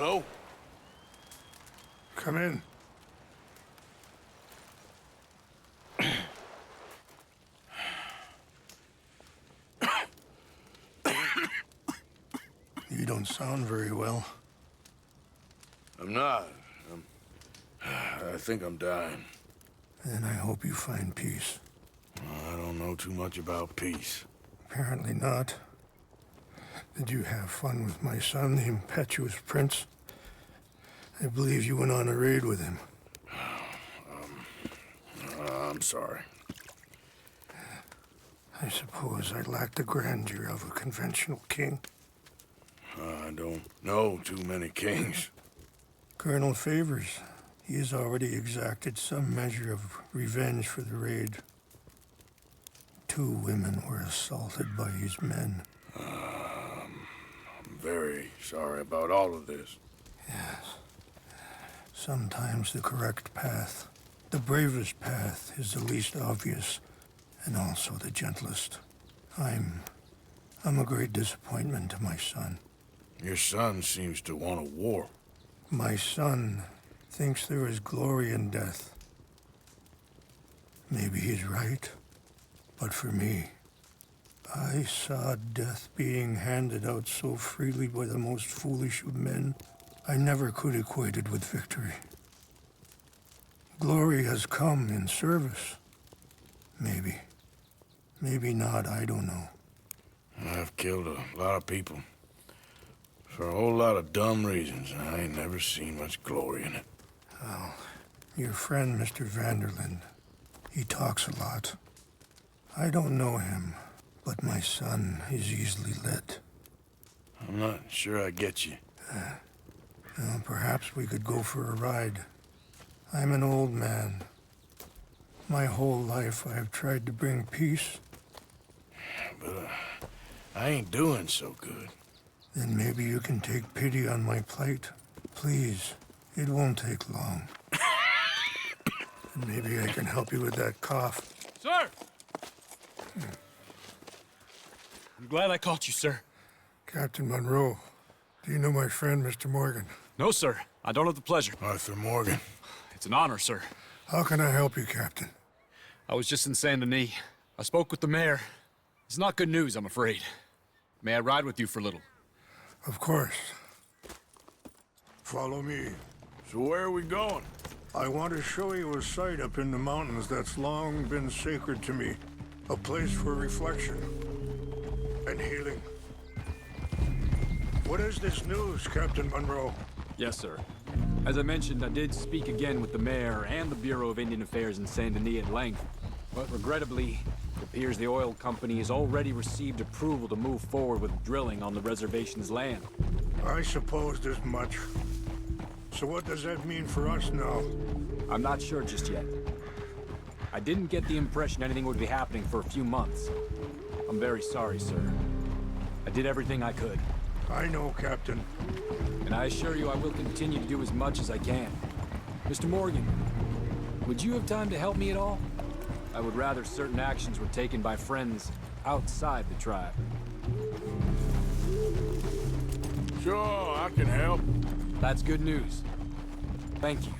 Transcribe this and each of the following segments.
Hello? Come in. You don't sound very well. I'm not. I think I'm dying. And I hope you find peace. I don't know too much about peace. Apparently not. Did you have fun with my son, the impetuous prince? I believe you went on a raid with him. I'm sorry. I suppose I lack the grandeur of a conventional king. I don't know too many kings. Colonel Favors, he has already exacted some measure of revenge for the raid. 2 women were assaulted by his men. I'm very sorry about all of this. Yes. Sometimes the correct path, the bravest path, is the least obvious, and also the gentlest. I'm a great disappointment to my son. Your son seems to want a war. My son thinks there is glory in death. Maybe he's right, but for me, I saw death being handed out so freely by the most foolish of men. I never could equate it with victory. Glory has come in service. Maybe. Maybe not, I don't know. I've killed a lot of people. For a whole lot of dumb reasons, and I ain't never seen much glory in it. Well, your friend, Mr. Vanderlyn, he talks a lot. I don't know him, but my son is easily led. I'm not sure I get you. Well, perhaps we could go for a ride. I'm an old man. My whole life I have tried to bring peace. But I ain't doing so good. Then maybe you can take pity on my plight. Please, it won't take long. And maybe I can help you with that cough. Sir! I'm glad I caught you, sir. Captain Monroe, do you know my friend, Mr. Morgan? No, sir. I don't have the pleasure. Arthur Morgan. It's an honor, sir. How can I help you, Captain? I was just in Saint Denis. I spoke with the mayor. It's not good news, I'm afraid. May I ride with you for a little? Of course. Follow me. So where are we going? I want to show you a site up in the mountains that's long been sacred to me. A place for reflection and healing. What is this news, Captain Monroe? Yes, sir. As I mentioned, I did speak again with the mayor and the Bureau of Indian Affairs in Saint Denis at length. But regrettably, it appears the oil company has already received approval to move forward with drilling on the reservation's land. I supposed as much. So what does that mean for us now? I'm not sure just yet. I didn't get the impression anything would be happening for a few months. I'm very sorry, sir. I did everything I could. I know, Captain. And I assure you I will continue to do as much as I can. Mr. Morgan, would you have time to help me at all? I would rather certain actions were taken by friends outside the tribe. Sure, I can help. That's good news. Thank you.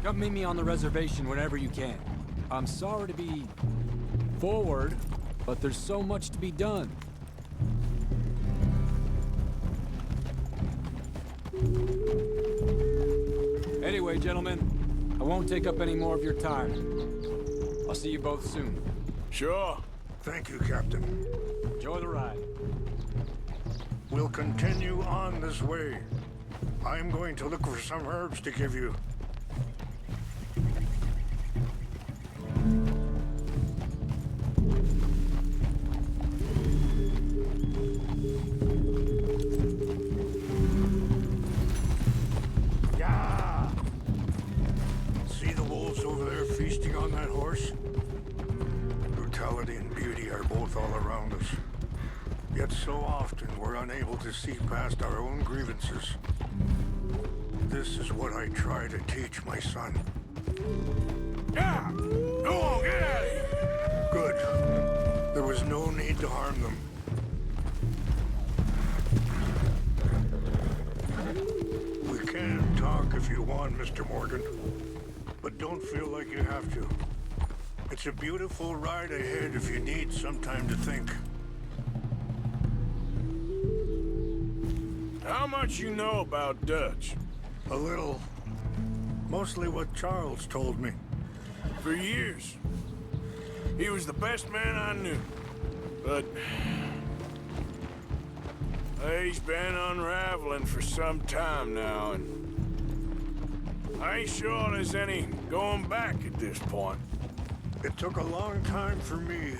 Come meet me on the reservation whenever you can. I'm sorry to be forward, but there's so much to be done. Anyway, gentlemen, I won't take up any more of your time. I'll see you both soon. Sure. Thank you, Captain. Enjoy the ride. We'll continue on this way. I'm going to look for some herbs to give you. Yeah! See the wolves over there feasting on that horse? Brutality and beauty are both all around us. Yet so often we're unable to see past our own grievances. This is what I try to teach my son. Yeah! Go on, get out of here! Good. There was no need to harm them. if you want, Mr. Morgan. But don't feel like you have to. It's a beautiful ride ahead if you need some time to think. How much you know about Dutch? A little. Mostly what Charles told me. For years. He was the best man I knew. But... he's been unraveling for some time now, and... I ain't sure there's any going back at this point. It took a long time for me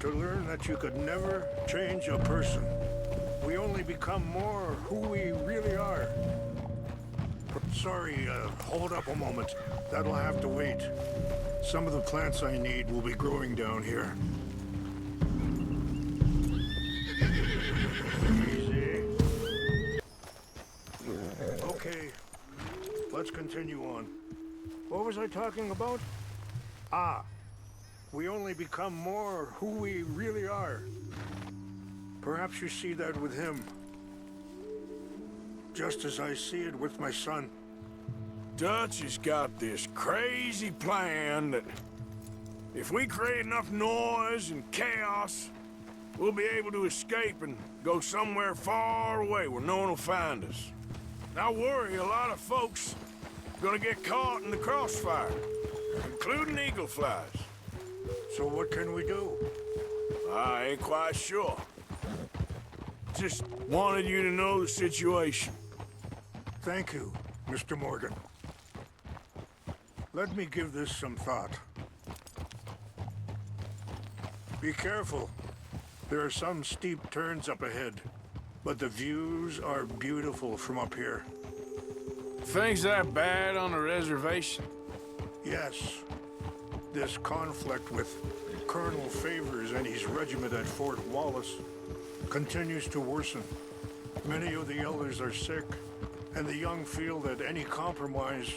to learn that you could never change a person. We only become more who we really are. Sorry, hold up a moment. That'll have to wait. Some of the plants I need will be growing down here. Easy. Okay, let's continue on. What was I talking about? Ah, we only become more who we really are. Perhaps you see that with him. Just as I see it with my son. Dutch has got this crazy plan that if we create enough noise and chaos, we'll be able to escape and go somewhere far away where no one will find us. I worry a lot of folks are gonna get caught in the crossfire, including eagle flies. So what can we do? I ain't quite sure. Just wanted you to know the situation. Thank you, Mr. Morgan. Let me give this some thought. Be careful. There are some steep turns up ahead, but the views are beautiful from up here. Things that bad on the reservation? Yes. This conflict with Colonel Favors and his regiment at Fort Wallace continues to worsen. Many of the elders are sick, and the young feel that any compromise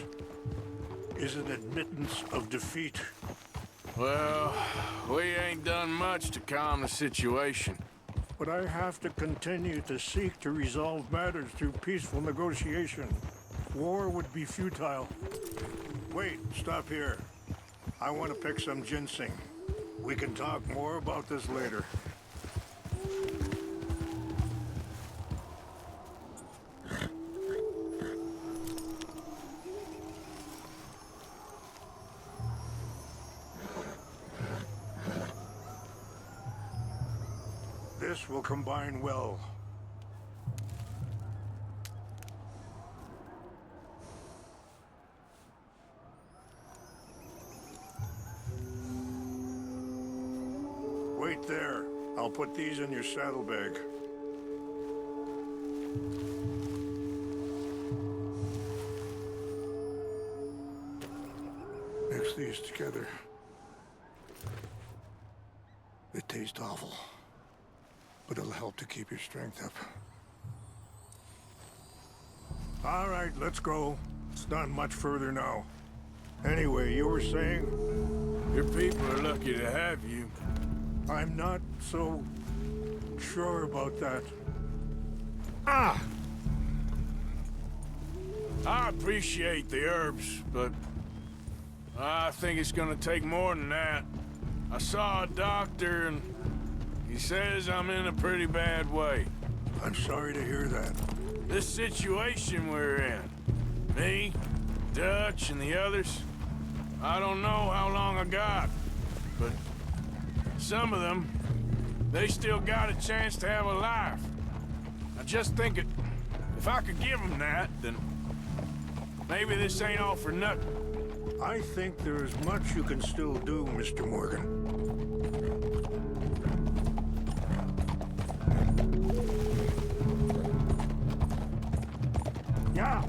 is an admittance of defeat. Well, we ain't done much to calm the situation. But I have to continue to seek to resolve matters through peaceful negotiation. War would be futile. Wait, stop here. I want to pick some ginseng. We can talk more about this later. This will combine well. Wait there. I'll put these in your saddlebag. Mix these together. It tastes awful, but it'll help to keep your strength up. All right, let's go. It's not much further now. Anyway, you were saying? Your people are lucky to have you. I'm not so sure about that. Ah! I appreciate the herbs, but I think it's gonna take more than that. I saw a doctor and he says I'm in a pretty bad way. I'm sorry to hear that. This situation we're in, me, Dutch, and the others, I don't know how long I got, but some of them, they still got a chance to have a life. I just think if I could give them that, then maybe this ain't all for nothing. I think there is much you can still do, Mr. Morgan. Yeah.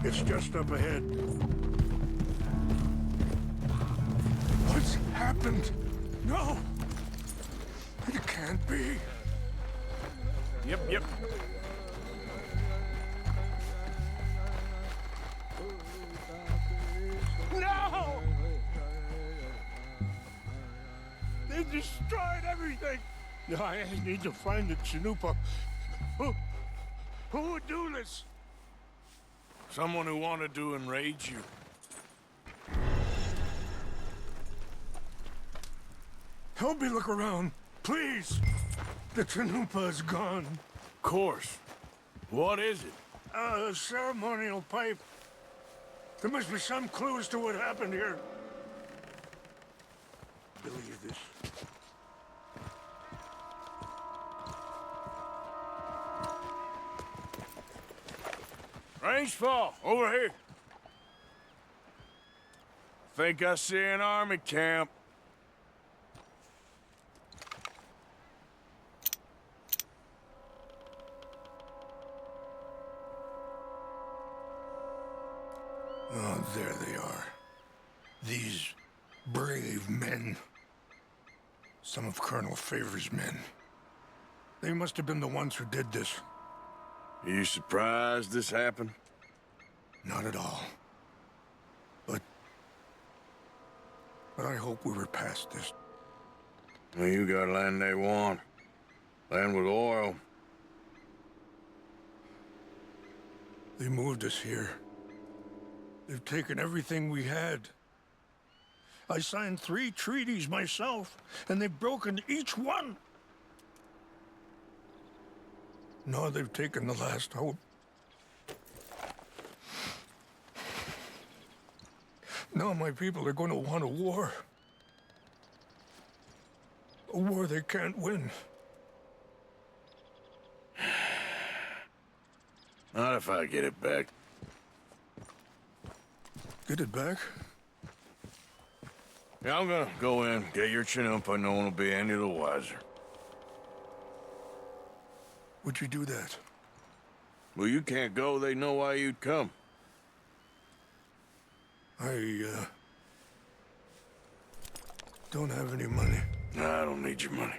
It's just up ahead. What's happened? No! It can't be. Yep. No! They destroyed everything! No, I need to find the Chanupa. Who would do this? Someone who wanted to enrage you. Help me look around, please! The Chanupa is gone. Of course. What is it? A ceremonial pipe. There must be some clues to what happened here. Believe this. Rangefall, over here. Think I see an army camp. Oh, there they are. These brave men. Some of Colonel Favor's men. They must have been the ones who did this. Are you surprised this happened? Not at all. But I hope we were past this. Well, you got land they want. Land with oil. They moved us here. They've taken everything we had. I signed 3 treaties myself, and they've broken each one. Now they've taken the last hope. Now my people are going to want a war. A war they can't win. Not if I get it back. Get it back? Yeah, I'm gonna go in, get your Chanupa, no one will be any the wiser. Would you do that? Well, you can't go, they know why you'd come. I don't have any money. Nah, I don't need your money.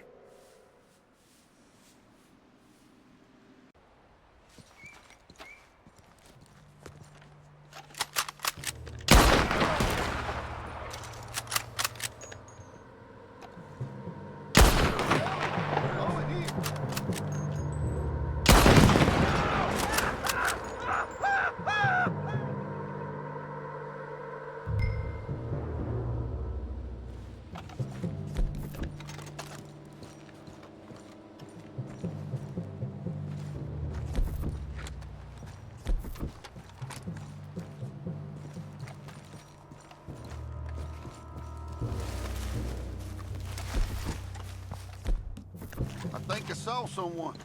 I think I saw someone.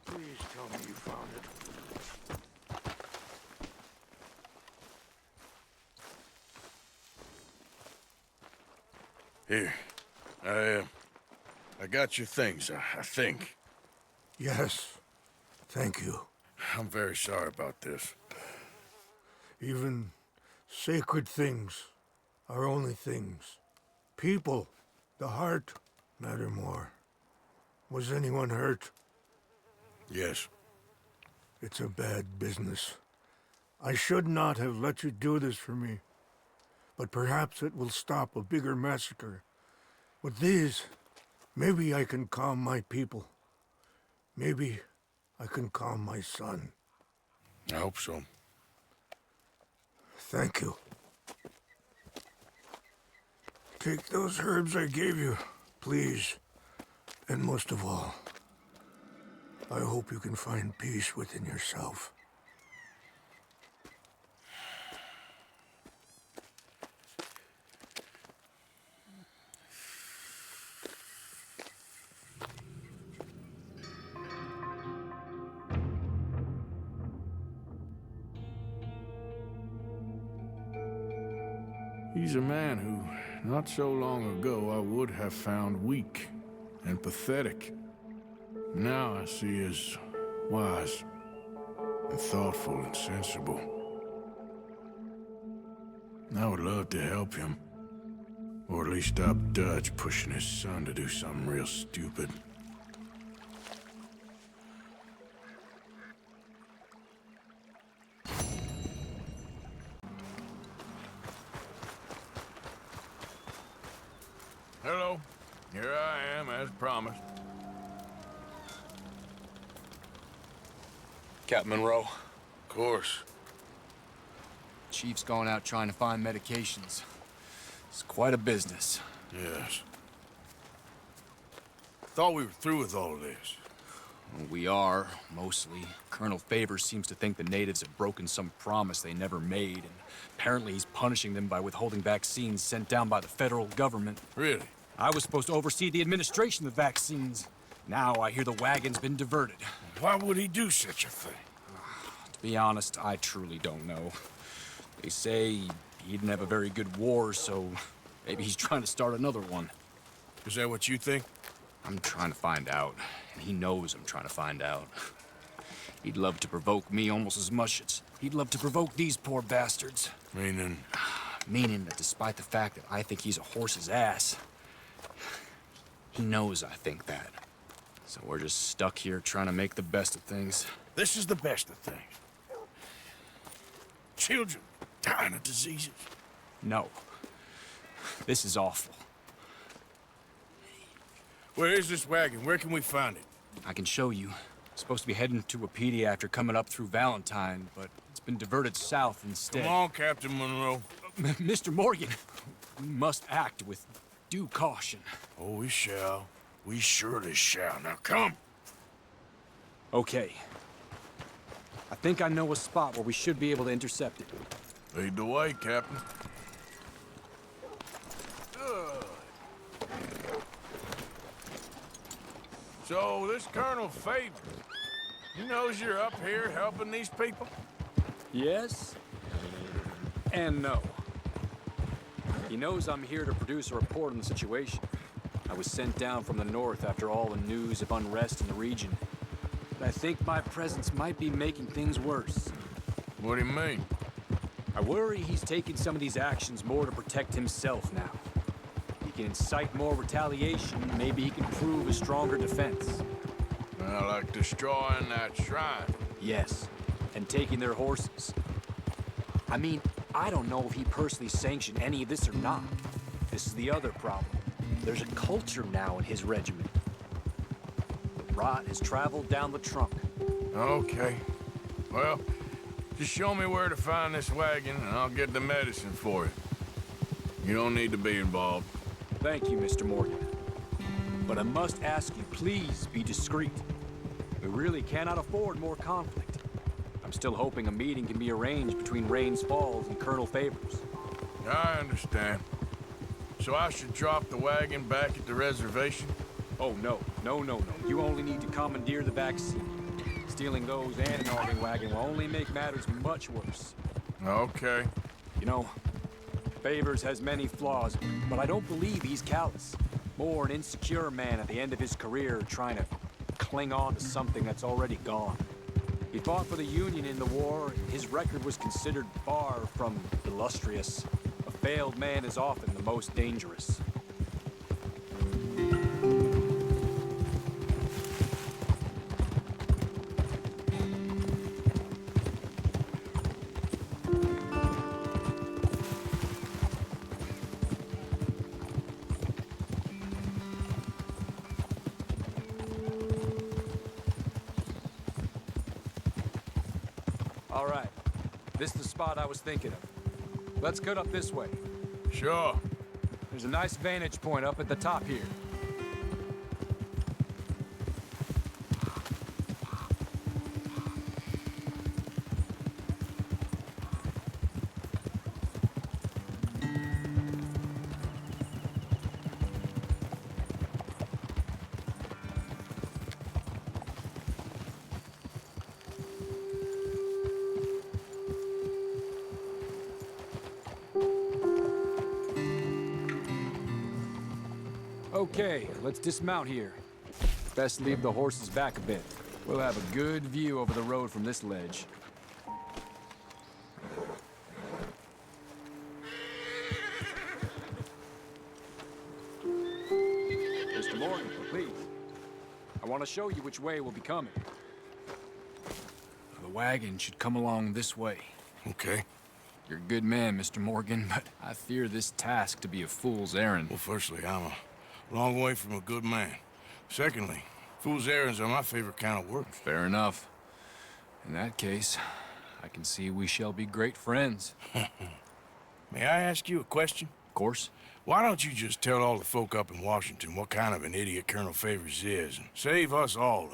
Please tell me you found it. Here. I got your things, I think. Yes. Thank you. I'm very sorry about this. Even sacred things are only things. People, the heart, matter more. Was anyone hurt? Yes. It's a bad business. I should not have let you do this for me. But perhaps it will stop a bigger massacre. With these, maybe I can calm my people. Maybe I can calm my son. I hope so. Thank you. Take those herbs I gave you, please. And most of all, I hope you can find peace within yourself. He's a man who, not so long ago, I would have found weak and pathetic. Now I see as wise and thoughtful and sensible. I would love to help him. Or at least stop Dutch pushing his son to do something real stupid. Hello. Here I am, as promised. Captain Monroe. Of course. Chief's gone out trying to find medications. It's quite a business. Yes. Thought we were through with all of this. We are, mostly. Colonel Favors seems to think the natives have broken some promise they never made, and apparently he's punishing them by withholding vaccines sent down by the federal government. Really? I was supposed to oversee the administration of vaccines. Now I hear the wagon's been diverted. Why would he do such a thing? To be honest, I truly don't know. They say he didn't have a very good war, so maybe he's trying to start another one. Is that what you think? I'm trying to find out, and he knows I'm trying to find out. He'd love to provoke me almost as much as he'd love to provoke these poor bastards. Meaning? Meaning that despite the fact that I think he's a horse's ass, he knows I think that. So we're just stuck here trying to make the best of things. This is the best of things. Children dying of diseases. No. This is awful. Where is this wagon? Where can we find it? I can show you. Supposed to be heading to Wapiti after coming up through Valentine, but it's been diverted south instead. Come on, Captain Monroe. Mr. Morgan, we must act with due caution. Oh, we shall. We surely shall. Now come. Okay. I think I know a spot where we should be able to intercept it. Lead the way, Captain. So, this Colonel Favors, he knows you're up here helping these people? Yes and no. He knows I'm here to produce a report on the situation. I was sent down from the north after all the news of unrest in the region. But I think my presence might be making things worse. What do you mean? I worry he's taking some of these actions more to protect himself now. He can incite more retaliation, maybe he can prove a stronger defense. Well, like destroying that shrine. Yes, and taking their horses. I mean, I don't know if he personally sanctioned any of this or not. This is the other problem. There's a culture now in his regiment. The rot has traveled down the trunk. Okay. Well, just show me where to find this wagon, and I'll get the medicine for you. You don't need to be involved. Thank you, Mr. Morgan. But I must ask you, please be discreet. We really cannot afford more conflict. I'm still hoping a meeting can be arranged between Rains Falls and Colonel Favors. I understand. So I should drop the wagon back at the reservation? Oh, no. No. You only need to commandeer the vaccine. Stealing those and an arming wagon will only make matters much worse. Okay. You know, Favors has many flaws, but I don't believe he's callous. More an insecure man at the end of his career trying to cling on to something that's already gone. He fought for the Union in the war, and his record was considered far from illustrious. A failed man is often the most dangerous. All right. This is the spot I was thinking of. Let's cut up this way. Sure. There's a nice vantage point up at the top here. Okay, let's dismount here. Best leave the horses back a bit. We'll have a good view over the road from this ledge. Mr. Morgan, please. I want to show you which way we'll be coming. The wagon should come along this way. Okay. You're a good man, Mr. Morgan, but I fear this task to be a fool's errand. Well, firstly, I'm a long way from a good man. Secondly, fool's errands are my favorite kind of work. Fair enough. In that case, I can see we shall be great friends. May I ask you a question? Of course. Why don't you just tell all the folk up in Washington what kind of an idiot Colonel Favors is and save us all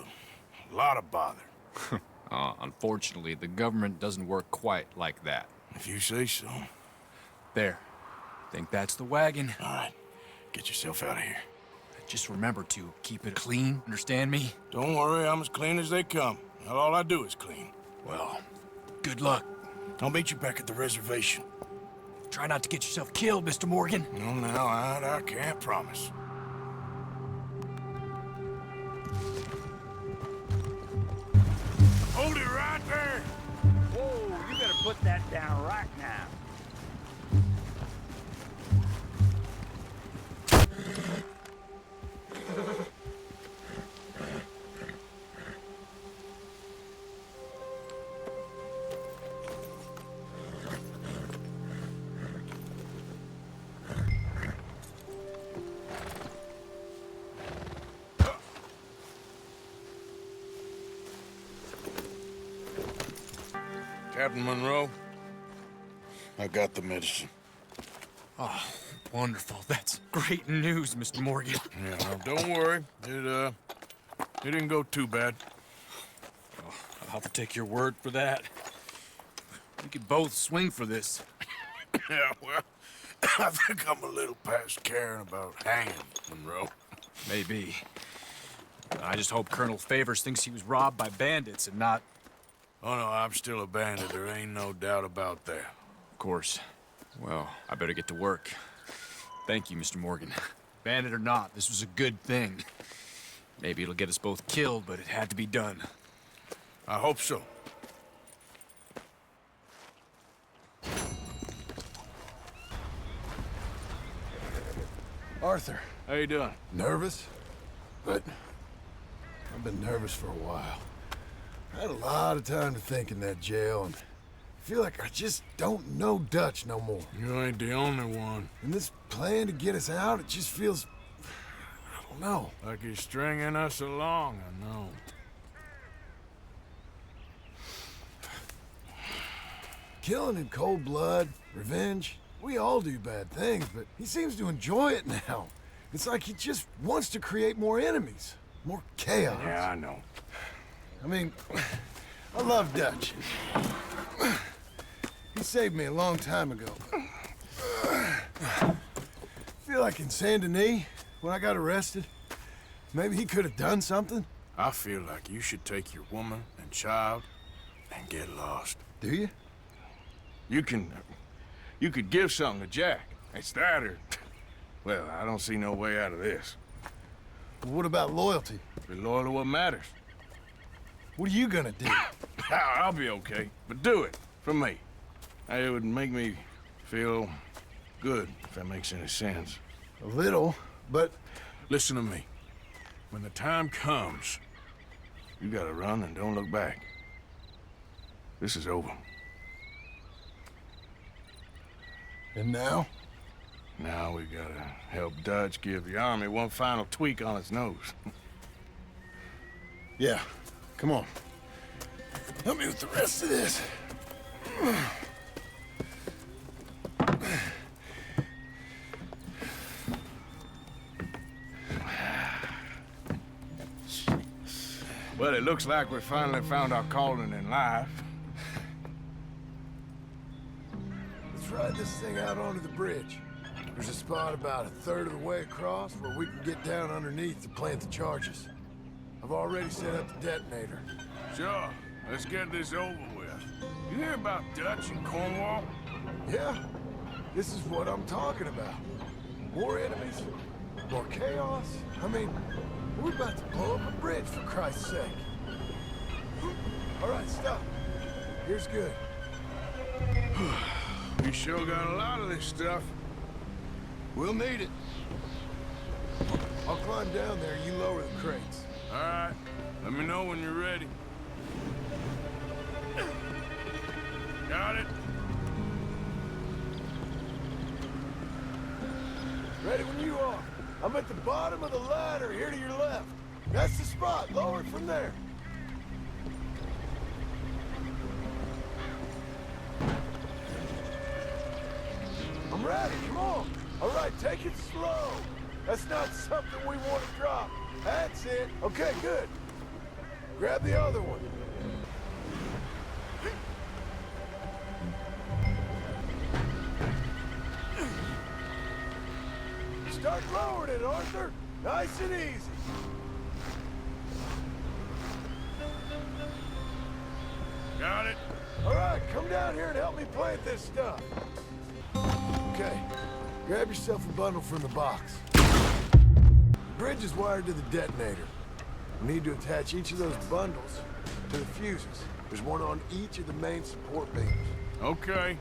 a lot of bother? Unfortunately, the government doesn't work quite like that. If you say so. There. Think that's the wagon. All right. Get yourself out of here. Just remember to keep it clean, understand me? Don't worry, I'm as clean as they come. Not all I do is clean. Well, good luck. I'll meet you back at the reservation. Try not to get yourself killed, Mr. Morgan. No, now, I can't promise. Hold it right there! Whoa, you better put that down right now. Captain Monroe, I got the medicine. Oh, wonderful. That's great news, Mr. Morgan. Yeah, now, don't worry. It didn't go too bad. Oh, I'll have to take your word for that. We could both swing for this. Yeah, well, I think I'm a little past caring about hanging, Monroe. Maybe. I just hope Colonel Favors thinks he was robbed by bandits and not... Oh, no, I'm still a bandit. There ain't no doubt about that. Of course. Well, I better get to work. Thank you, Mr. Morgan. Bandit or not, this was a good thing. Maybe it'll get us both killed, but it had to be done. I hope so. Arthur, How you doing? nervous? But I've been nervous for a while. I had a lot of time to think in that jail, and I feel like I just don't know Dutch no more. You ain't the only one. And this plan to get us out, it just feels... I don't know. Like you're stringing us along, I know. Killing in cold blood, revenge, we all do bad things, but he seems to enjoy it now. It's like he just wants to create more enemies, more chaos. Yeah, I know. I mean, I love Dutch. He saved me a long time ago. Feel like in Saint Denis, when I got arrested, maybe he could have done something. I feel like you should take your woman and child and get lost. Do you? You could give something to Jack. It's that or... Well, I don't see no way out of this. But what about loyalty? Be loyal to what matters. What are you gonna do? I'll be okay, but do it for me. It would make me feel good, if that makes any sense. A little, but... Listen to me. When the time comes, you gotta run and don't look back. This is over. And now? Now we gotta help Dutch give the army one final tweak on its nose. Yeah, come on. Help me with the rest of this. Well, it looks like we finally found our calling in life. Let's ride this thing out onto the bridge. There's a spot about a third of the way across where we can get down underneath to plant the charges. I've already set up the detonator. Sure, let's get this over with. You hear about Dutch and Cornwall? Yeah, this is what I'm talking about. More enemies, More chaos? I mean, we're about to blow up a bridge, for Christ's sake. All right, stop. Here's good. We sure got a lot of this stuff. We'll need it. I'll climb down there, you lower the crates. All right. Let me know when you're ready. Got it? Ready when you are. I'm at the bottom of the ladder, here to your left. That's the spot. Lower it from there. I'm ready. Come on. All right, take it slow. That's not something we want to drop. That's it. Okay, good. Grab the other one. Start lowering it, Arthur. Nice and easy. Got it? All right, come down here and help me plant this stuff. Okay, grab yourself a bundle from the box. The bridge is wired to the detonator. We need to attach each of those bundles to the fuses. There's one on each of the main support beams. Okay.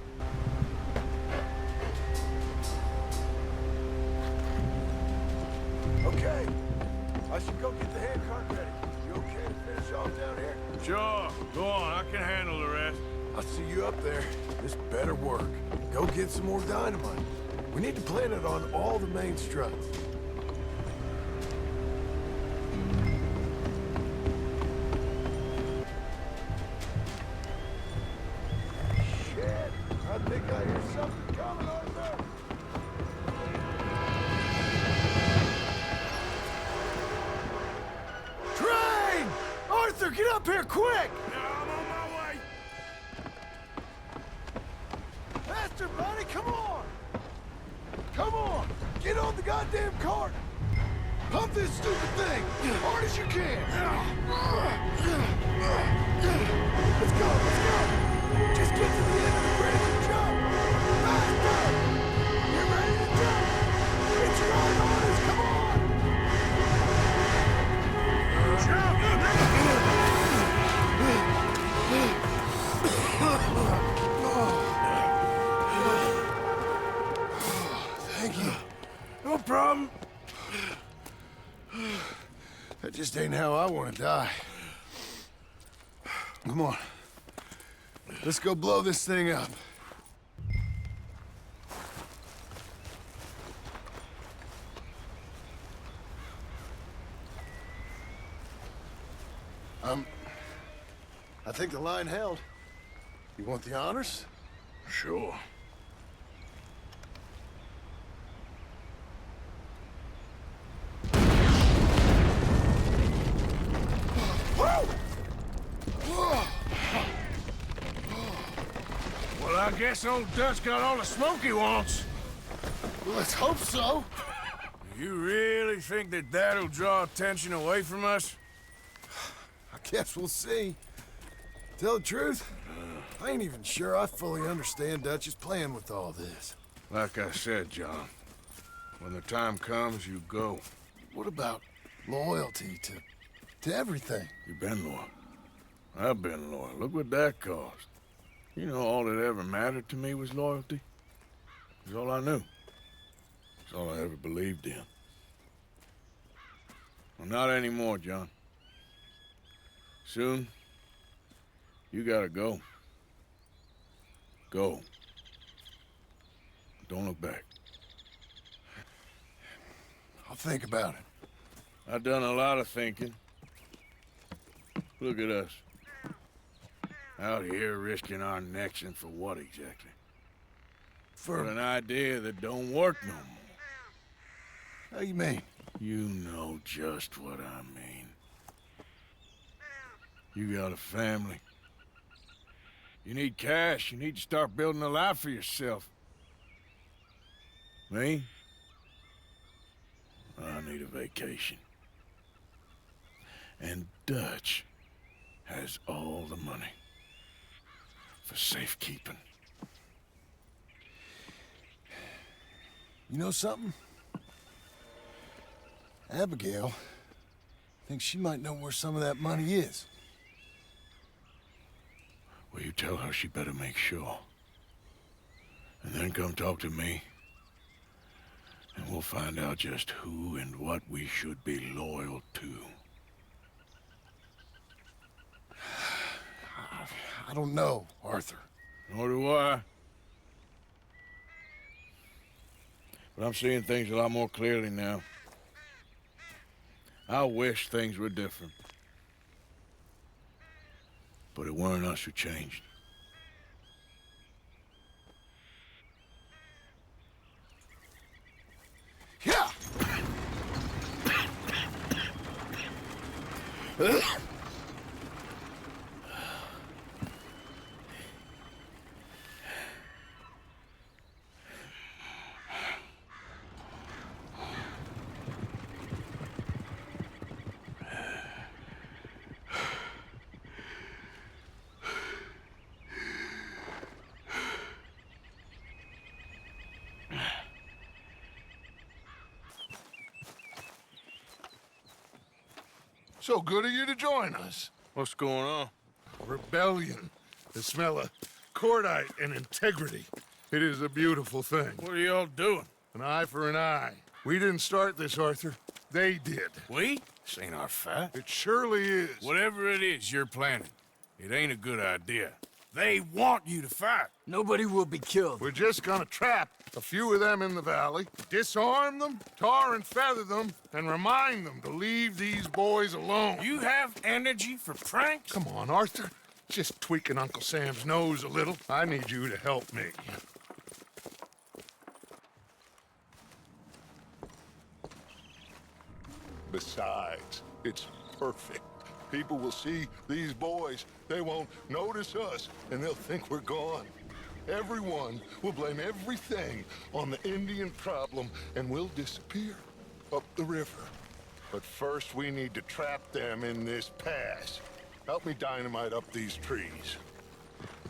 Okay, I should go get the handcart ready. You okay to finish off down here? Sure. Go on. I can handle the rest. I'll see you up there. This better work. Go get some more dynamite. We need to plant it on all the main struts. Shit! I think I hear something coming, Arthur! Train! Arthur, get up here, quick! Yeah, I'm on my way. Faster, buddy, come on! Come on! Get on the goddamn cart! Pump this stupid thing! As hard as you can! Let's go, let's go! Just get to the end of the bridge and jump! Faster! Get ready to jump! It's right on us, come on! Thank you. No problem. That just ain't how I want to die. Come on. Let's go blow this thing up. I think the line held. You want the honors? Sure. Well, I guess old Dutch got all the smoke he wants. Well, let's hope so. You really think that that'll draw attention away from us? I guess we'll see. Tell the truth, I ain't even sure I fully understand Dutch's plan with all this. Like I said, John, when the time comes, you go. What about loyalty to everything? You've been loyal. I've been loyal. Look what that cost. You know, all that ever mattered to me was loyalty. It's all I knew. It's all I ever believed in. Well, not anymore, John. Soon, you gotta go. Go. Don't look back. I'll think about it. I've done a lot of thinking. Look at us. Out here risking our necks, and for what exactly? For an idea that don't work no more. How you mean? You know just what I mean. You got a family. You need cash. You need to start building a life for yourself. Me? I need a vacation. And Dutch has all the money for safekeeping. You know something? Abigail thinks she might know where some of that money is. Well, you tell her she better make sure. And then come talk to me. And we'll find out just who and what we should be loyal to. I don't know, Arthur. Nor do I. But I'm seeing things a lot more clearly now. I wish things were different. But it weren't us who changed. Yeah! So good of you to join us. What's going on? Rebellion. The smell of cordite and integrity. It is a beautiful thing. What are y'all doing? An eye for an eye. We didn't start this, Arthur. They did. We? This ain't our fight. It surely is. Whatever it is you're planning, it ain't a good idea. They want you to fight. Nobody will be killed. We're just gonna trap a few of them in the valley, disarm them, tar and feather them, and remind them to leave these boys alone. You have energy for pranks? Come on, Arthur. Just tweaking Uncle Sam's nose a little. I need you to help me. Besides, it's perfect. People will see these boys. They won't notice us, and they'll think we're gone. Everyone will blame everything on the Indian problem, and we'll disappear up the river. But first, we need to trap them in this pass. Help me dynamite up these trees.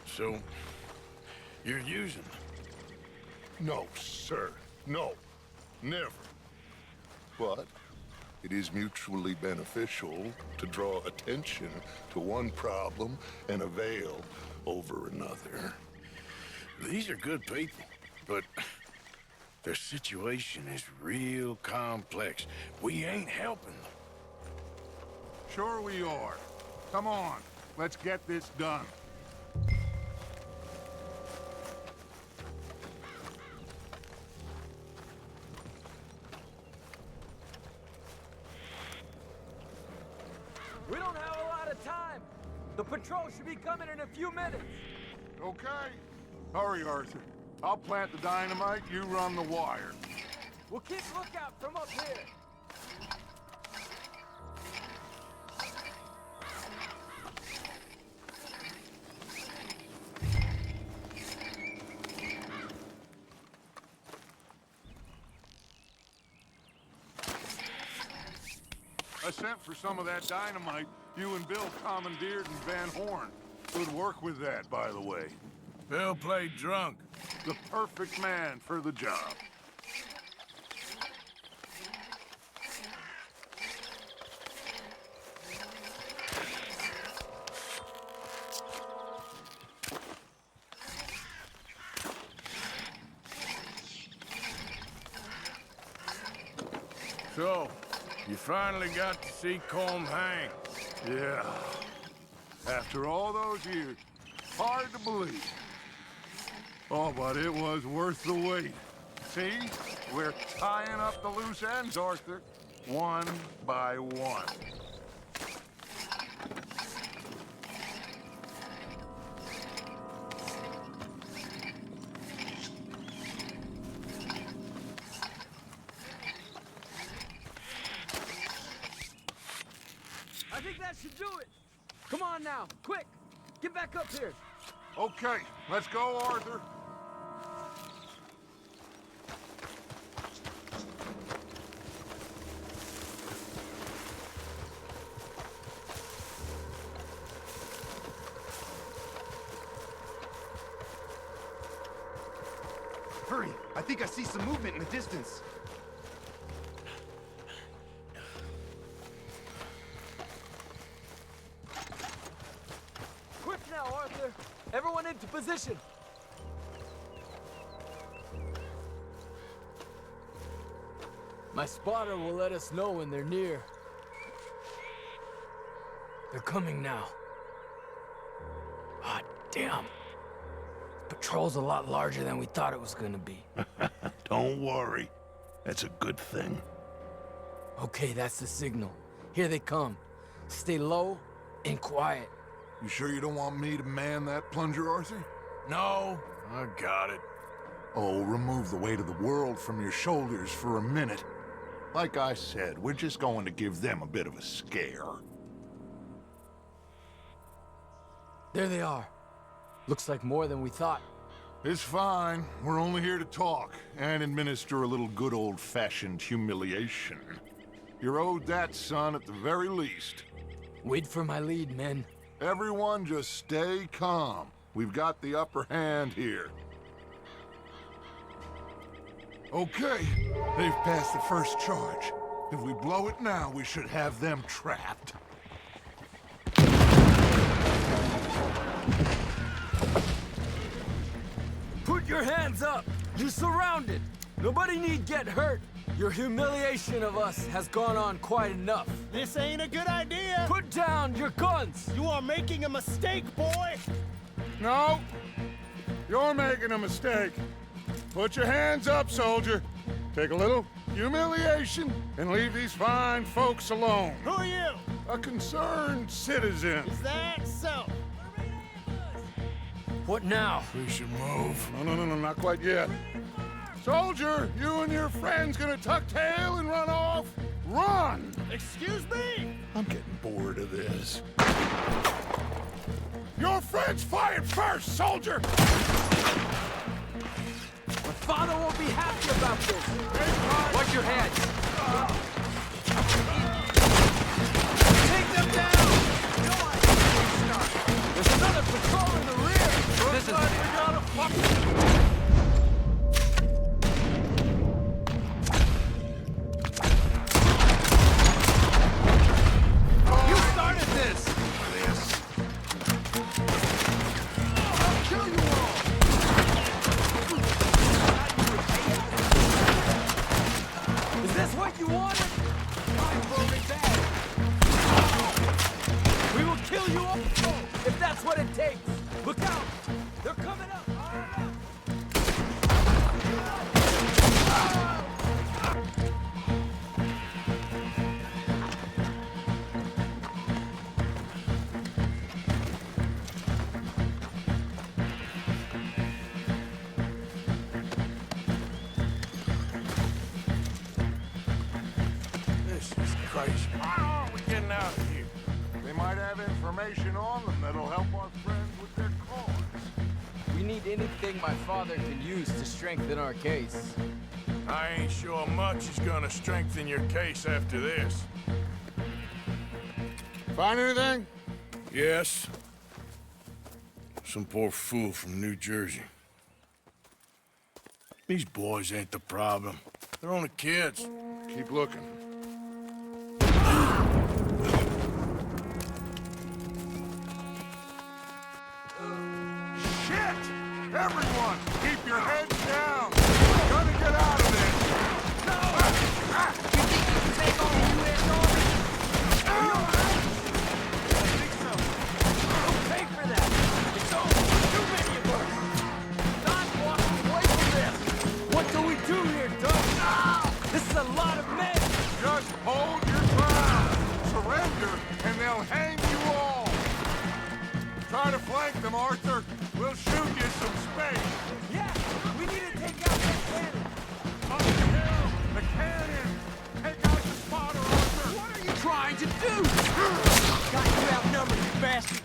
So, you're using them? No, sir. No. Never. But it is mutually beneficial to draw attention to one problem and avail over another. These are good people, but their situation is real complex. We ain't helping them. Sure we are. Come on, let's get this done. We don't have a lot of time. The patrol should be coming in a few minutes. Okay. Hurry, Arthur. I'll plant the dynamite, you run the wire. We'll keep lookout from up here. I sent for some of that dynamite you and Bill commandeered in Van Horn. Good work with that, by the way. Bill played drunk. The perfect man for the job. So, you finally got to see Colm hang. Yeah. After all those years, hard to believe. Oh, but it was worth the wait. See? We're tying up the loose ends, Arthur. One by one. I think that should do it. Come on now, quick. Get back up here. Okay, let's go, Arthur. Hurry! I think I see some movement in the distance. position! My spotter will let us know when they're near. They're coming now. Ah, damn. Patrol's a lot larger than we thought it was gonna be. Don't worry. That's a good thing. Okay, that's the signal. Here they come. Stay low and quiet. You sure you don't want me to man that plunger, Arthur? No, I got it. Oh, remove the weight of the world from your shoulders for a minute. Like I said, we're just going to give them a bit of a scare. There they are. Looks like more than we thought. It's fine. We're only here to talk and administer a little good old-fashioned humiliation. You're owed that, son, at the very least. Wait for my lead, men. Everyone just stay calm. We've got the upper hand here. Okay, they've passed the first charge. If we blow it now, we should have them trapped. Put your hands up! You're surrounded! Nobody need get hurt! Your humiliation of us has gone on quite enough. This ain't a good idea. Put down your guns! You are making a mistake, boy. No, you're making a mistake. Put your hands up, soldier. Take a little humiliation and leave these fine folks alone. Who are you? A concerned citizen. Is that so? What now? We should move. No, not quite yet. Soldier, you and your friends gonna tuck tail and run off? Run! Excuse me? I'm getting bored of this. Your friends fired first, soldier! My father won't be happy about this! Watch your head! Take them down! There's another patrol in the rear! This is... we gotta fuck... You started this! I'll kill you all! Is this what you wanted? Fine, Roman bad. We will kill you all if that's what it takes. Look out! They're coming up! This is crazy. How are we getting out of here? They might have information on them that'll help our friends with their cause. We need anything my father can use to strengthen our case. I ain't sure much is gonna strengthen your case after this. Find anything? Yes. Some poor fool from New Jersey. These boys ain't the problem. They're only kids. Keep looking. Shit! Everyone, keep your heads down! We're gonna get out of this! You think you can take on the U.S. Army? I think so. Don't pay for that. It's over. Too many of us. Not walking away from this. What do we do here, Doug? This is a lot of men. Just hold your ground! Surrender, and they'll hang you all! Try to flank them, Arthur. We'll shoot you some space. Yeah, we need to take out that cannon. On the hill! The cannon! Take out the spotter, Arthur! What are you trying to do? Got you outnumbered, you bastard.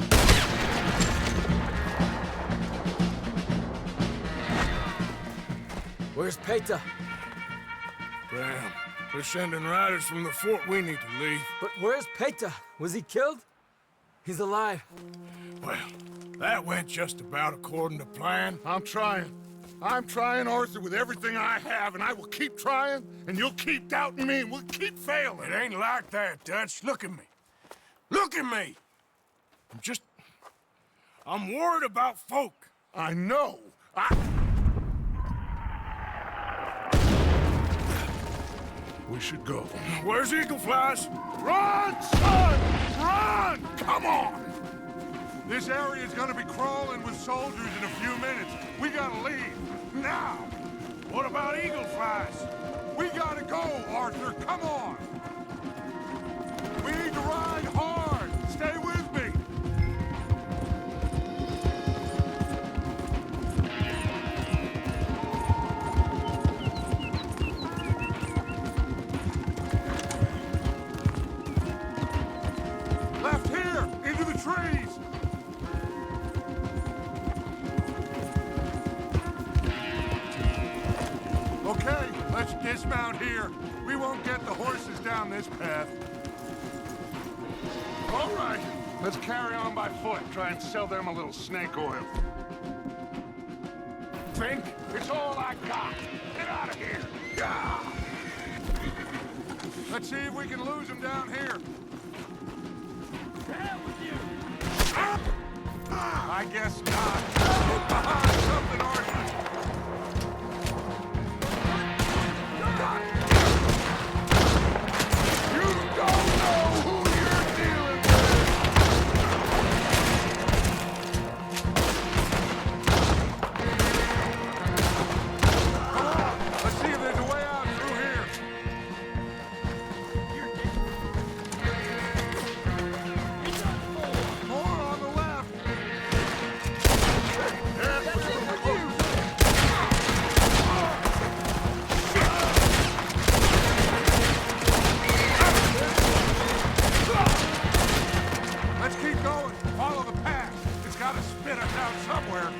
Where's Peta? Damn. They're sending riders from the fort. We need to leave. But where's Peta? Was he killed? He's alive. Well, that went just about according to plan. I'm trying. I'm trying, Arthur, with everything I have, and I will keep trying, and you'll keep doubting me, and we'll keep failing. It ain't like that, Dutch. Look at me. Look at me! I'm worried about folk. I know. We should go. Where's Eagle Flies? Run, son! Run! Come on! This area's gonna be crawling with soldiers in a few minutes. We gotta leave. Now! What about Eagle Flies? We gotta go, Arthur. Come on! We need to ride hard. Stay with me. Left here, into the trees. Okay, let's dismount here. We won't get the horses down this path. All right, let's carry on by foot. Try and sell them a little snake oil. Think? It's all I got. Get out of here. Yeah. Let's see if we can lose them down here. To hell with you! I guess not. Get behind something, Arthur. You don't know who you're dealing Come on, let's see if there's a way out through here. More on the left. Let's keep going. Follow the path. It's got to spit us out somewhere.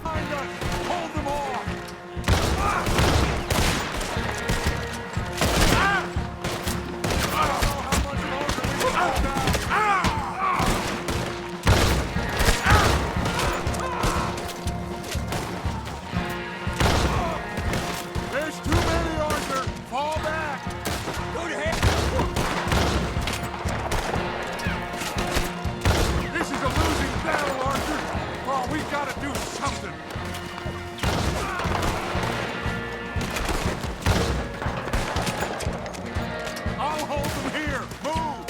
Behind us. Hold them off. I don't know how much longer we can hold out. There's too many, Arthur. Fall back. Go to hell! This is a losing battle, Arthur. Oh, we've got to do something. I'll hold them here. Move.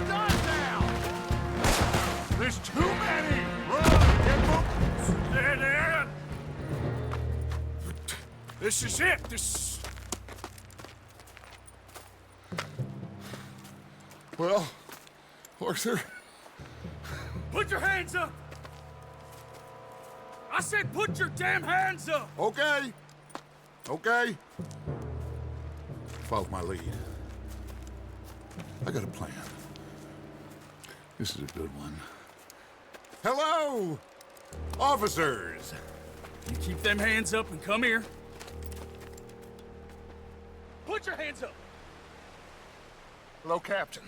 Done now! There's too many. Run. Get moving. There. This is it. This. Well, Arthur. Put your hands up! I said put your damn hands up! Okay. Okay. Follow my lead. I got a plan. This is a good one. Hello, officers. You keep them hands up and come here. Put your hands up! Hello, Captain.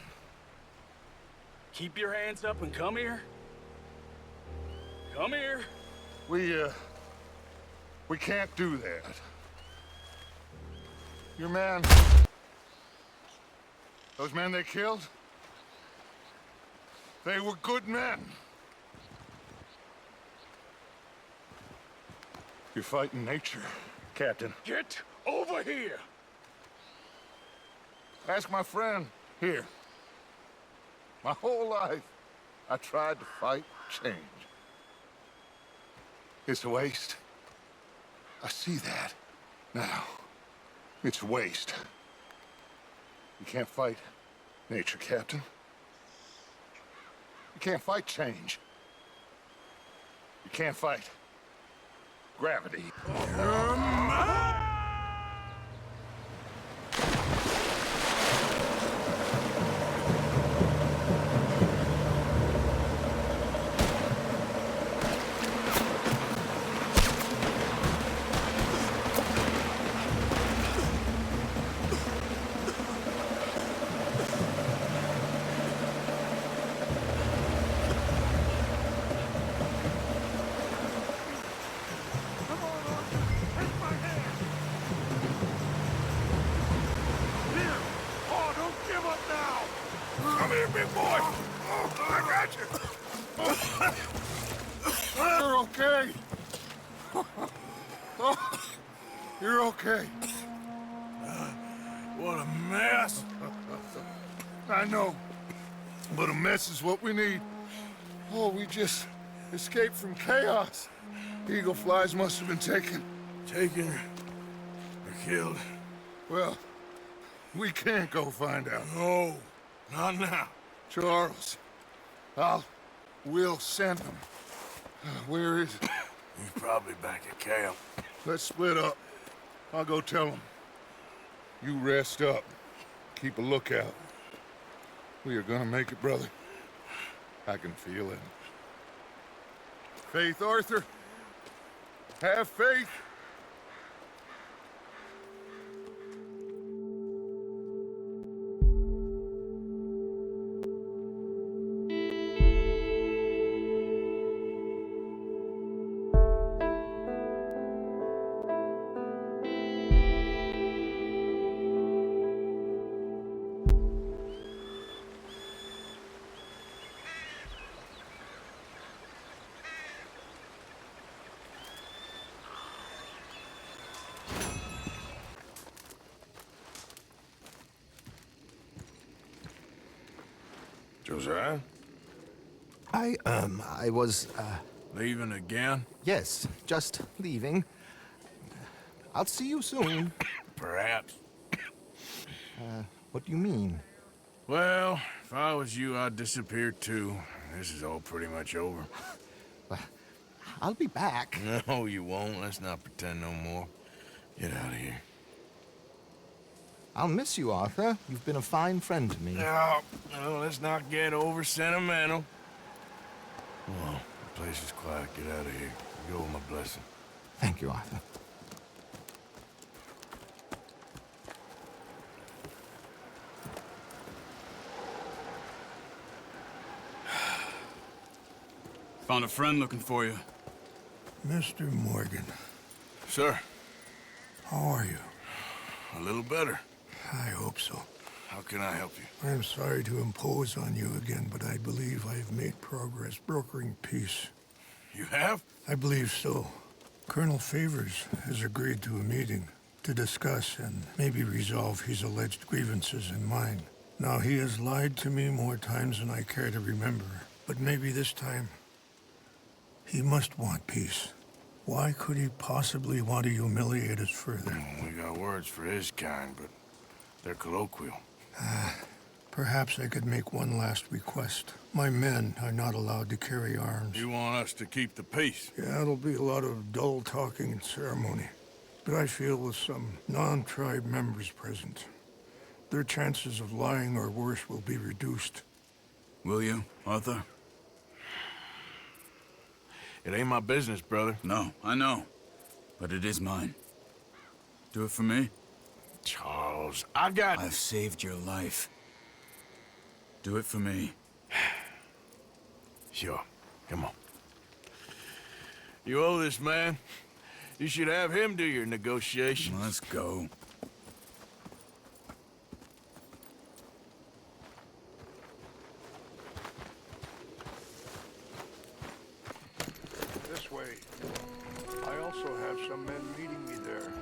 Keep your hands up and come here. Come here. We can't do that. Your man... Those men they killed? They were good men. You're fighting nature, Captain. Get over here. Ask my friend here. My whole life, I tried to fight change. It's a waste. I see that now. It's waste. You can't fight nature, Captain. You can't fight change. You can't fight gravity. Take my Come here, big boy. Oh, I got you. You're okay. Oh, you're okay. What a mess. I know, but a mess is what we need. Oh, we just escaped from chaos. Eagle flies must have been taken. Taken or killed? Well, we can't go find out. No, not now. Charles, we'll send him. Where is he? He's probably back at camp. Let's split up. I'll go tell him. You rest up. Keep a lookout. We are gonna make it, brother. I can feel it. Faith, Arthur. Have faith. Josiah? I was, Leaving again? yes, just leaving. I'll see you soon. Perhaps. What do you mean? Well, if I was you, I'd disappear too. This is all pretty much over. I'll be back. No, you won't. Let's not pretend no more. Get out of here. I'll miss you, Arthur. You've been a fine friend to me. No, let's not get over sentimental. Come on, the place is quiet. Get out of here. Go with my blessing. Thank you, Arthur. Found a friend looking for you. Mr. Morgan, Sir, how are you? a little better. I hope so. How can I help you? I am sorry to impose on you again, but I believe I have made progress brokering peace. You have? I believe so. Colonel Favors has agreed to a meeting to discuss and maybe resolve his alleged grievances and mine. Now, he has lied to me more times than I care to remember, but maybe this time he must want peace. Why could he possibly want to humiliate us further? We got words for his kind, but they're colloquial. Perhaps I could make one last request. My men are not allowed to carry arms. You want us to keep the peace? Yeah, it'll be a lot of dull talking and ceremony. But I feel with some non-tribe members present, their chances of lying or worse will be reduced. Will you, Arthur? It ain't my business, brother. No, I know. But it is mine. Do it for me? Charles, I got... I've saved your life. Do it for me. Sure. Come on. You owe this man. You should have him do your negotiations. Let's go. This way. I also have some men meeting me there.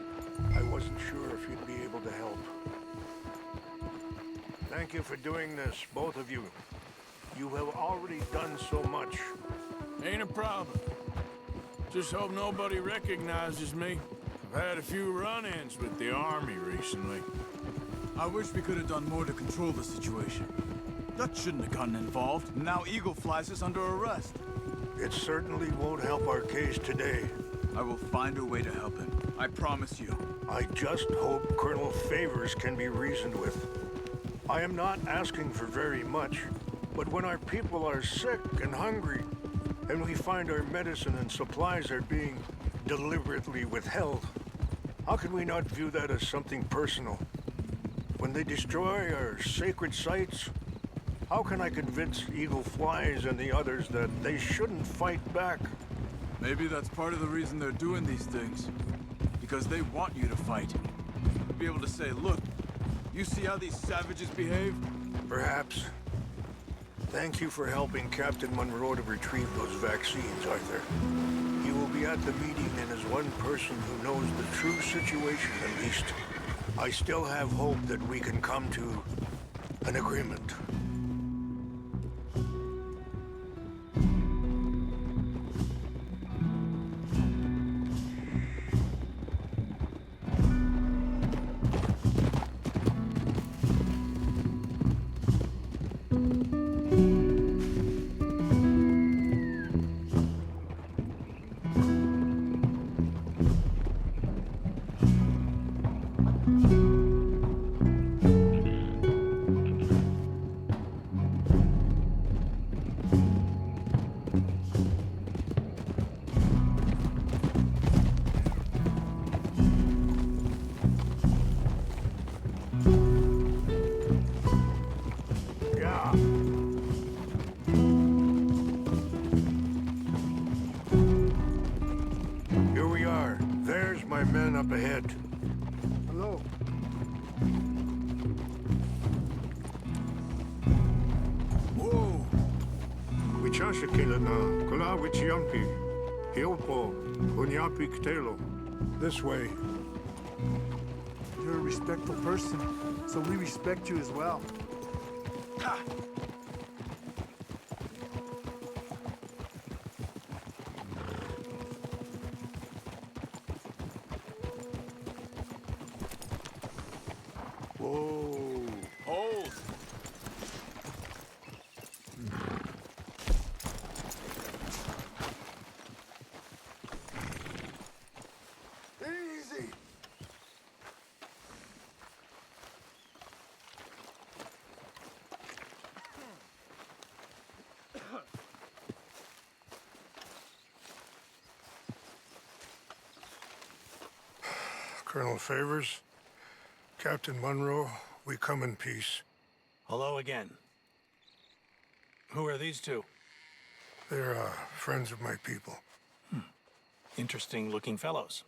I wasn't sure if you'd be able to help. Thank you for doing this, both of you. You have already done so much. Ain't a problem. Just hope nobody recognizes me. I've had a few run-ins with the army recently. I wish we could have done more to control the situation. Dutch shouldn't have gotten involved. Now Eagle flies us under arrest. It certainly won't help our case today. I will find a way to help him. I promise you. I just hope Colonel Favors can be reasoned with. I am not asking for very much, but when our people are sick and hungry, and we find our medicine and supplies are being deliberately withheld, how can we not view that as something personal? When they destroy our sacred sites, how can I convince Eagle Flies and the others that they shouldn't fight back? Maybe that's part of the reason they're doing these things. Because they want you to fight. Be able to say, look, you see how these savages behave? Perhaps. Thank you for helping Captain Monroe to retrieve those vaccines, Arthur. He will be at the meeting, and as one person who knows the true situation at least, I still have hope that we can come to an agreement. Yeah. Here we are. There's my men up ahead. Hello. Whoa! Wichashakilana, Kula Wichiampi, Hiopo, Unyapi Ktelo. This way. You're a respectful person, so we respect you as well. Whoa! Hold! Easy. Colonel Favors, Captain Monroe, we come in peace. Hello again. Who are these two? They're friends of my people. Interesting looking fellows.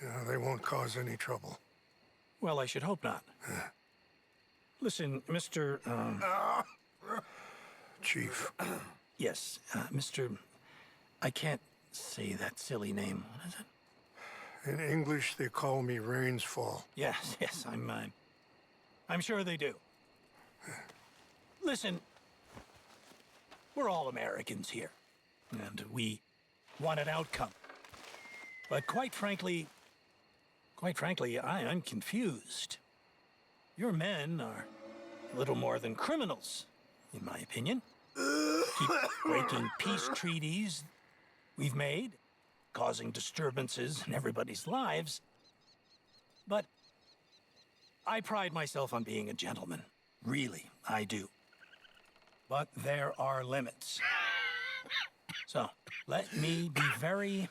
Yeah, they won't cause any trouble. Well, I should hope not. Listen, Mr. Chief, Yes, Mr. I can't say that silly name. What is it? in English they call me Rainsfall. Yes, yes, I'm sure they do. Listen, we're all Americans here, and we want an outcome. But quite frankly, I'm confused. Your men are a little more than criminals, in my opinion. Keep breaking peace treaties we've made, causing disturbances in everybody's lives. But I pride myself on being a gentleman. Really, I do. But there are limits. So, let me be very...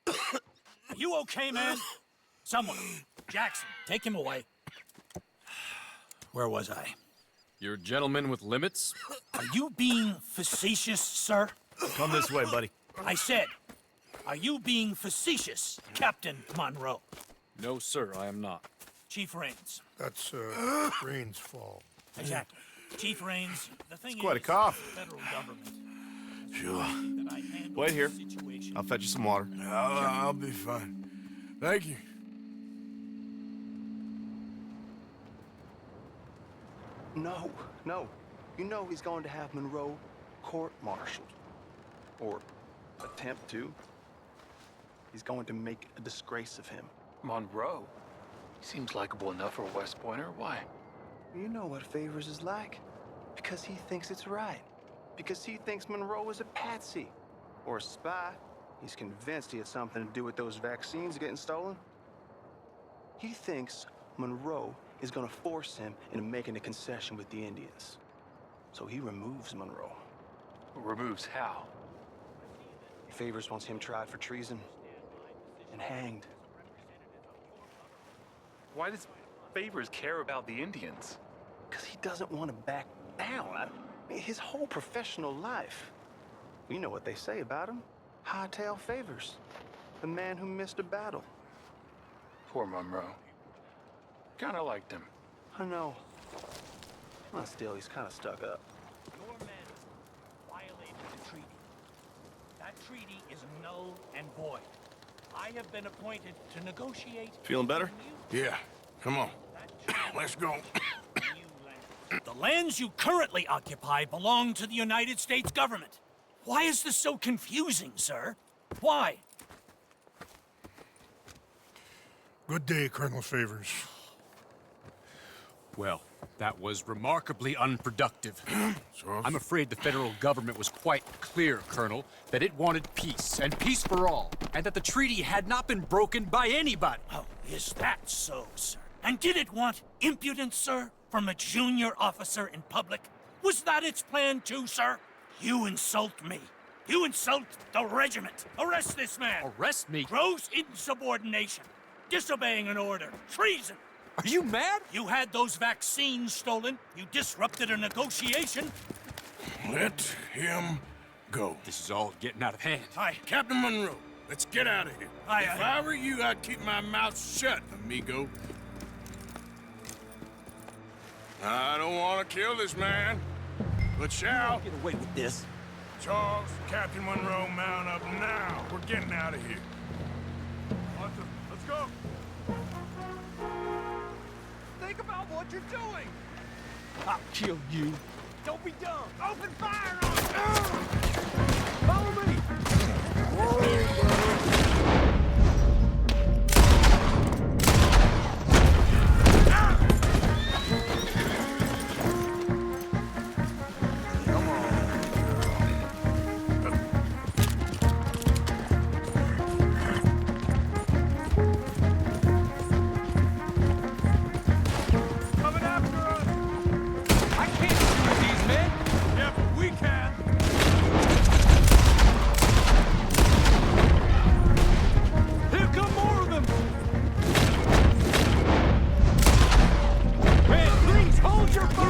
Are you okay, man? Someone. Jackson, take him away. Where was I? You're a gentleman with limits? Are you being facetious, sir? Come this way, buddy. I said, are you being facetious, Captain Monroe? No, sir, I am not. Chief Rains. That's Rainsfall. Exactly. Chief Rains, the thing quite a is, cough. the federal government. Sure. That I handle Wait here. the situation. I'll fetch you some water. I'll be fine. Thank you. No, no. You know he's going to have Monroe court-martialed. Or attempt to. He's going to make a disgrace of him. Monroe? He seems likable enough for a West Pointer. Why? You know what Favors is like. Because he thinks it's right. Because he thinks Monroe is a patsy. Or a spy. He's convinced he had something to do with those vaccines getting stolen. He thinks Monroe is gonna force him into making a concession with the Indians. So he removes Monroe. Removes how? Favors wants him tried for treason and hanged. Why does Favors care about the Indians? Because he doesn't want to back down. I mean, his whole professional life. You know what they say about him. Hightail Favors. The man who missed a battle. Poor Monroe. Kinda liked him. I know. Well, still, he's kind of stuck up. treaty is null and void. I have been appointed to negotiate... Feeling better? Yeah. Come on. Let's go. The lands you currently occupy belong to the United States government. Why is this so confusing, sir? Why? Good day, Colonel Favors. Well, that was remarkably unproductive. I'm afraid the federal government was quite clear, Colonel, that it wanted peace, and peace for all, and that the treaty had not been broken by anybody. Oh, is that so, sir? And did it want impudence, sir, from a junior officer in public? Was that its plan too, sir? You insult me. You insult the regiment. Arrest this man. Arrest me? Gross insubordination. Disobeying an order. Treason. Are you mad? You had those vaccines stolen. You disrupted a negotiation. Let him go. This is all getting out of hand. Captain Monroe, let's get out of here. If I were you, I'd keep my mouth shut, amigo. I don't want to kill this man, but shall. Get away with this. Charles, Captain Monroe, mount up now. We're getting out of here. Arthur, let's go. Think about what you're doing. I'll kill you. Don't be dumb. Open fire on him. Follow me. Coming after us. I can't shoot these men. Yeah, but we can. Here come more of them. Man, please hold your fire.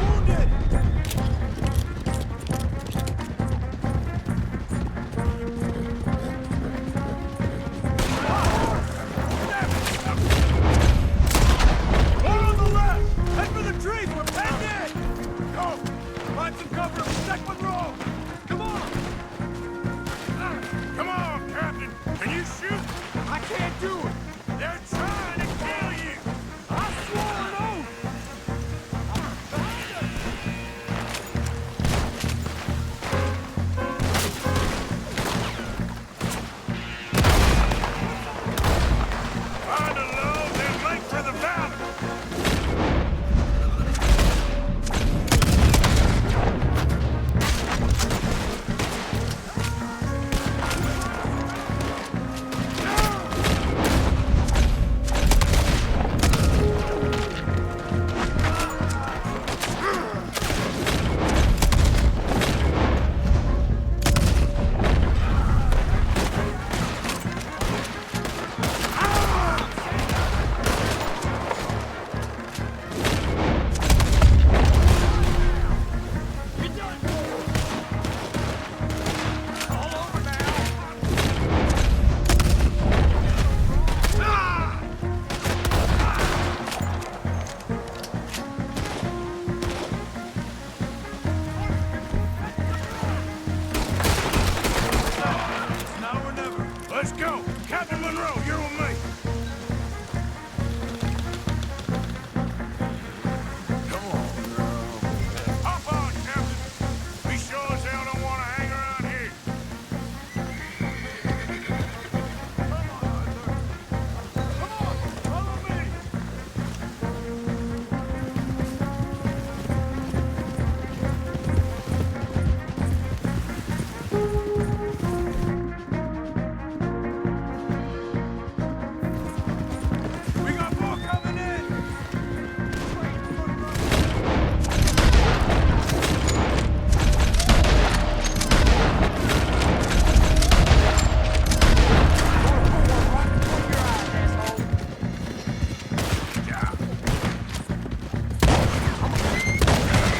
Wounded. More on the left. Head for the trees. We're pinned in. Go. Find some cover. Protect Monroe. Come on. Come on, Captain. Can you shoot? I can't do it. They're trying to kill you. I swore an oath. Find a low, then make for the valley. Now or never. Let's go. Captain Monroe, you're with me. Come on, girl. Hop on, Captain. We sure as hell don't want to hang around here. Follow me. We got more coming in.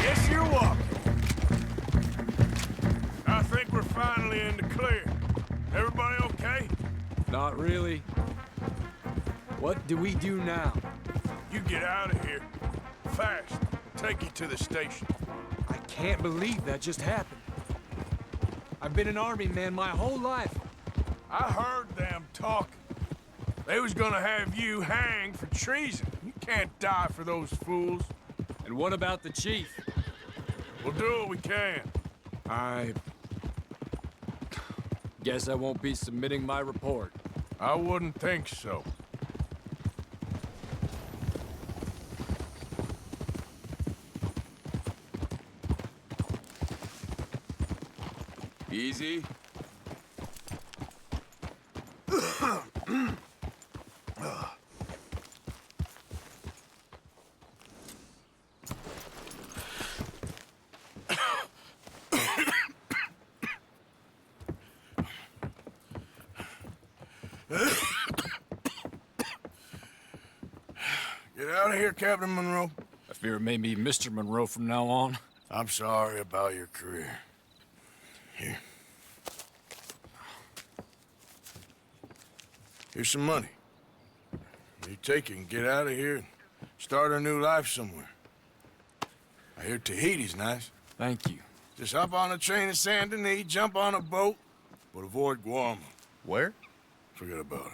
Yes, you're welcome. I think we're finally in the clear. Everybody okay? Not really. What do we do now? You get out of here. fast. Take you to the station. I can't believe that just happened. I've been an army man my whole life. I heard them talking. They was gonna have you hanged for treason. You can't die for those fools. And what about the chief? We'll do what we can. I guess I won't be submitting my report. I wouldn't think so. Easy. Get out of here, Captain Monroe. I fear it may be Mr. Monroe from now on. I'm sorry about your career. Here. Here's some money. You take it and get out of here and start a new life somewhere. I hear Tahiti's nice. Thank you. Just hop on a train to Saint Denis, jump on a boat, but avoid Guam. Where? Forget about it.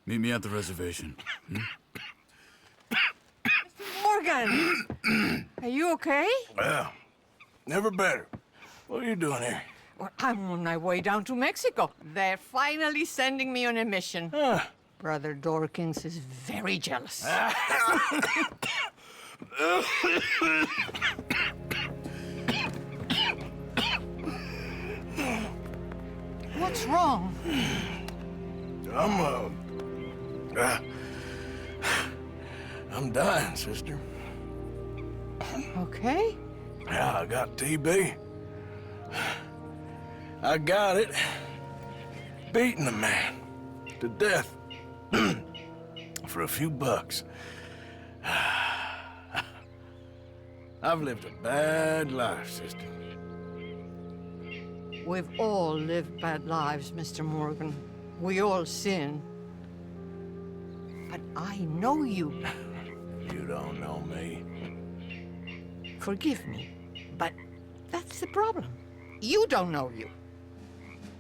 Meet me at the reservation. Morgan! Are you okay? Well, never better. What are you doing here? Well, I'm on my way down to Mexico. They're finally sending me on a mission. Brother Dorkins is very jealous. What's wrong? I'm dying, sister. Okay. Yeah, I got TB. I got it. Beating a man to death for a few bucks. I've lived a bad life, sister. We've all lived bad lives, Mr. Morgan. We all sin. But I know you. You don't know me. Forgive me, but that's the problem. You don't know you.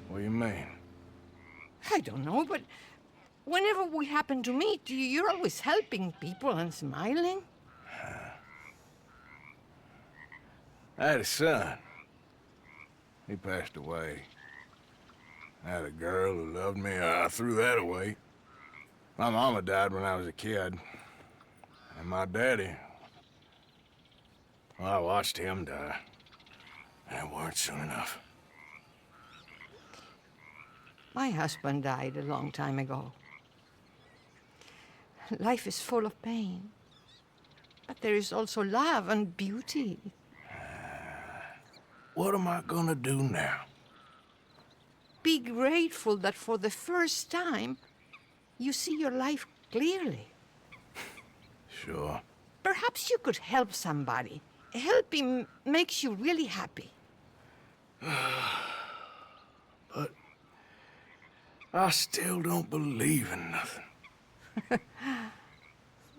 What do you mean? I don't know, but whenever we happen to meet, you're always helping people and smiling. I had a son. He passed away. I had a girl who loved me. I threw that away. My mama died when I was a kid. And my daddy, well, I watched him die. And it weren't soon enough. My husband died a long time ago. Life is full of pain. But there is also love and beauty. What am I gonna do now? Be grateful that for the first time, you see your life clearly. Sure. Perhaps you could help somebody. Helping makes you really happy. But I still don't believe in nothing.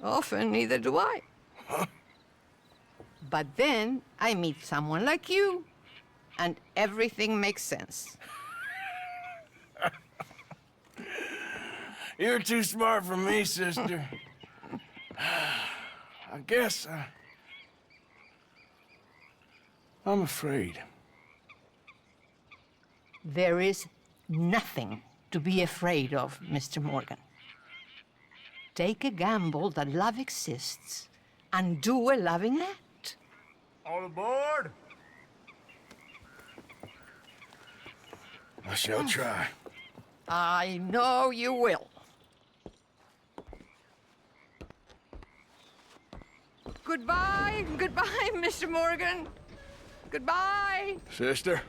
Often, neither do I. But then I meet someone like you, and everything makes sense. You're too smart for me, sister. I guess I'm afraid. There is nothing to be afraid of, Mr. Morgan. Take a gamble that love exists and do a loving act. All aboard! I shall try. I know you will. Goodbye, goodbye, Mr. Morgan. Goodbye. Sister?